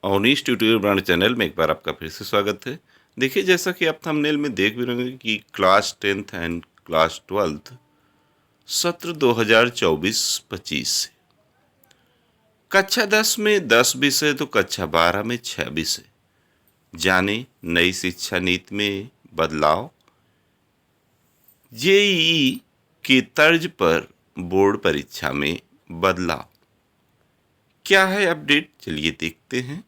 Awanish tutorial brand channel में एक बार आपका फिर से स्वागत है। देखिए, जैसा कि आप थंबनेल में देख भी रहे होंगे कि class 10th and class 12th सत्र 2024-25 से कक्षा 10 में 10 विषय तो कक्षा 12 में 6 विषय। जाने नई शिक्षा नीति में बदलाव, जेईई की तर्ज पर बोर्ड परीक्षा में बदलाव। क्या है अपडेट, चलिए देखते हैं।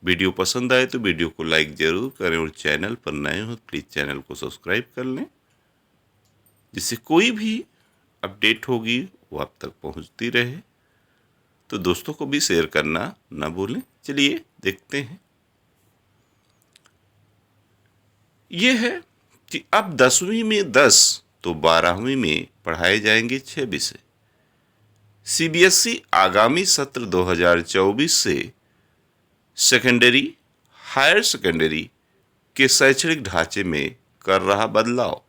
वीडियो पसंद आए तो वीडियो को लाइक जरूर करें और चैनल पर नए हो प्लीज़ चैनल को सब्सक्राइब कर लें, जिससे कोई भी अपडेट होगी वो आप तक पहुंचती रहे। तो दोस्तों को भी शेयर करना ना भूलें। चलिए देखते हैं। ये है कि अब 10वीं में 10 तो 12वीं में पढ़ाए जाएंगे 6 विषय। सीबीएसई आगामी सत्र 2024 से सेकेंडरी, हायर सेकेंडरी के शैक्षणिक ढांचे में कर रहा बदलाव।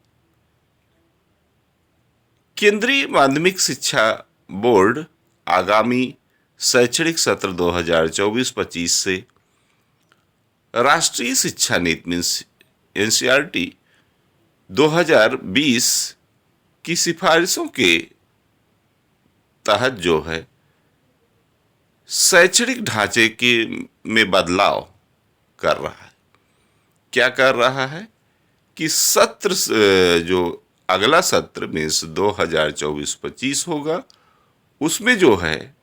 केंद्रीय माध्यमिक शिक्षा बोर्ड आगामी शैक्षणिक सत्र 2024-25 से राष्ट्रीय शिक्षा नीति में एनसीईआरटी 2020 की सिफारिशों के तहत जो है शैक्षणिक ढांचे के में बदलाव कर रहा है। क्या कर रहा है कि सत्र जो अगला सत्र में 2024-25 होगा, उसमें जो है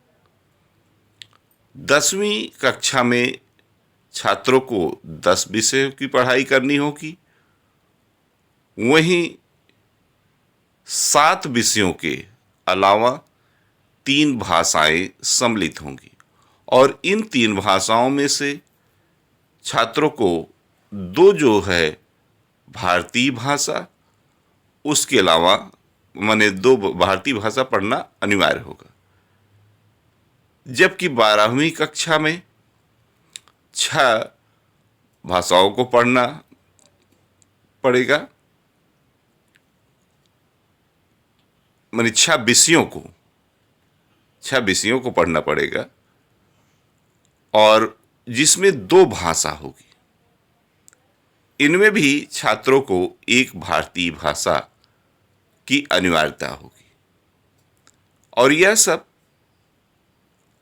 10वीं कक्षा में छात्रों को 10 विषयों की पढ़ाई करनी होगी। वहीं 7 विषयों के अलावा 3 भाषाएं सम्मिलित होंगी और इन 3 भाषाओं में से छात्रों को 2 जो है भारतीय भाषा, उसके अलावा माने 2 भारतीय भाषा पढ़ना अनिवार्य होगा। जबकि 12वीं कक्षा में 6 भाषाओं को पढ़ना पड़ेगा, माने 6 विषयों को पढ़ना पड़ेगा और जिसमें 2 भाषा होगी। इनमें भी छात्रों को एक भारतीय भाषा की अनिवार्यता होगी और यह सब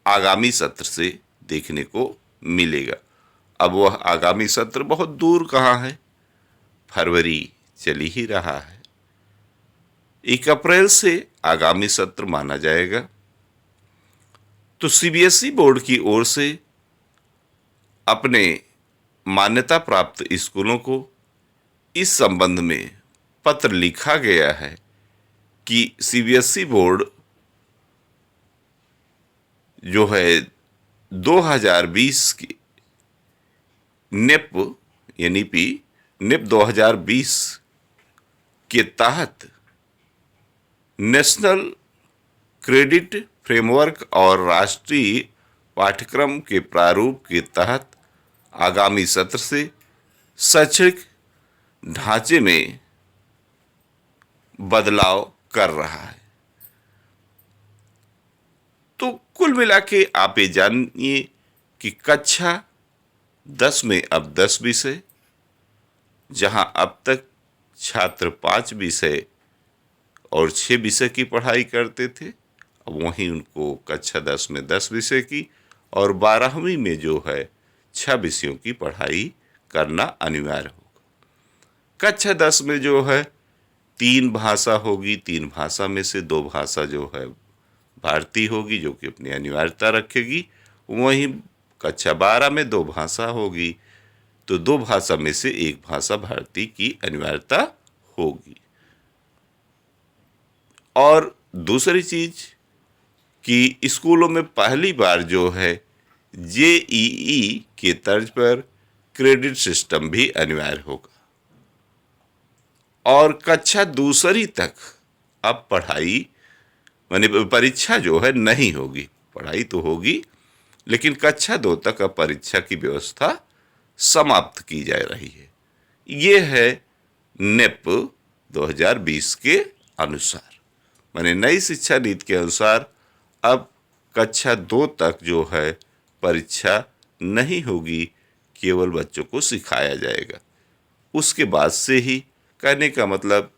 आगामी सत्र से देखने को मिलेगा। अब वह आगामी सत्र बहुत दूर कहाँ है, फरवरी चली ही रहा है। 1 अप्रैल से आगामी सत्र माना जाएगा। तो सीबीएसई बोर्ड की ओर से अपने मान्यता प्राप्त स्कूलों को इस संबंध में पत्र लिखा गया है कि सीबीएसई बोर्ड जो है 2020 की नेप यानी नेप 2020 के तहत नेशनल क्रेडिट फ्रेमवर्क और राष्ट्रीय पाठ्यक्रम के प्रारूप के तहत आगामी सत्र से शैक्षणिक ढांचे में बदलाव कर रहा है। तो कुल मिला के आप ये जानिए कि कक्षा 10 में अब 10 विषय, जहां अब तक छात्र 5 विषय और 6 विषय की पढ़ाई करते थे, अब वहीं उनको कक्षा 10 में 10 विषय की और 12वीं में जो है 6 विषयों की पढ़ाई करना अनिवार्य होगा। कक्षा 10 में जो है 3 भाषा होगी, 3 भाषा में से 2 भाषा जो है भारतीय होगी जो कि अपनी अनिवार्यता रखेगी। वहीं कक्षा 12 में 2 भाषा होगी, तो 2 भाषा में से 1 भाषा भारतीय की अनिवार्यता होगी। और दूसरी चीज कि स्कूलों में पहली बार जो है जेईई के तर्ज पर क्रेडिट सिस्टम भी अनिवार्य होगा और कक्षा 2 तक अब पढ़ाई माने परीक्षा जो है नहीं होगी। पढ़ाई तो होगी लेकिन कक्षा 2 तक अब परीक्षा की व्यवस्था समाप्त की जा रही है। ये है नेप 2020 के अनुसार, माने नई शिक्षा नीति के अनुसार अब कक्षा 2 तक जो है परीक्षा नहीं होगी, केवल बच्चों को सिखाया जाएगा। उसके बाद से ही, कहने का मतलब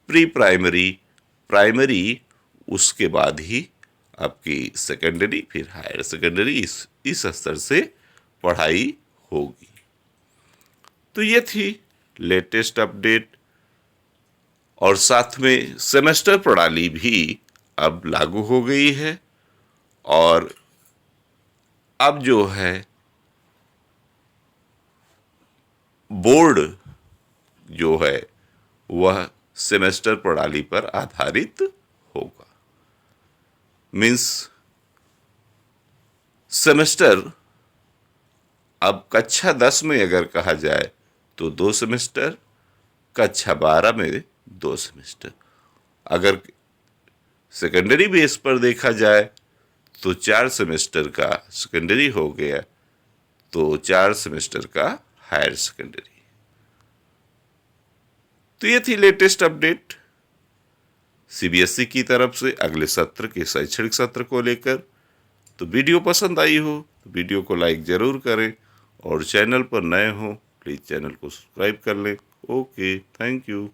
प्री प्राइमरी, प्राइमरी, उसके बाद ही आपकी सेकेंडरी, फिर हायर सेकेंडरी, इस स्तर से पढ़ाई होगी। तो ये थी लेटेस्ट अपडेट। और साथ में सेमेस्टर प्रणाली भी अब लागू हो गई है, और अब जो है बोर्ड जो है वह सेमेस्टर प्रणाली पर आधारित होगा। मीन्स सेमेस्टर अब कक्षा 10 में अगर कहा जाए तो 2 सेमेस्टर, कक्षा 12 में 2 सेमेस्टर। अगर सेकेंडरी बेस पर देखा जाए तो 4 सेमेस्टर का सेकेंडरी हो गया, तो 4 सेमेस्टर का हायर सेकेंडरी। तो ये थी लेटेस्ट अपडेट सीबीएसई की तरफ से अगले सत्र के शैक्षणिक सत्र को लेकर। तो वीडियो पसंद आई हो तो वीडियो को लाइक ज़रूर करें, और चैनल पर नए हो प्लीज़ चैनल को सब्सक्राइब कर लें। Okay, thank you.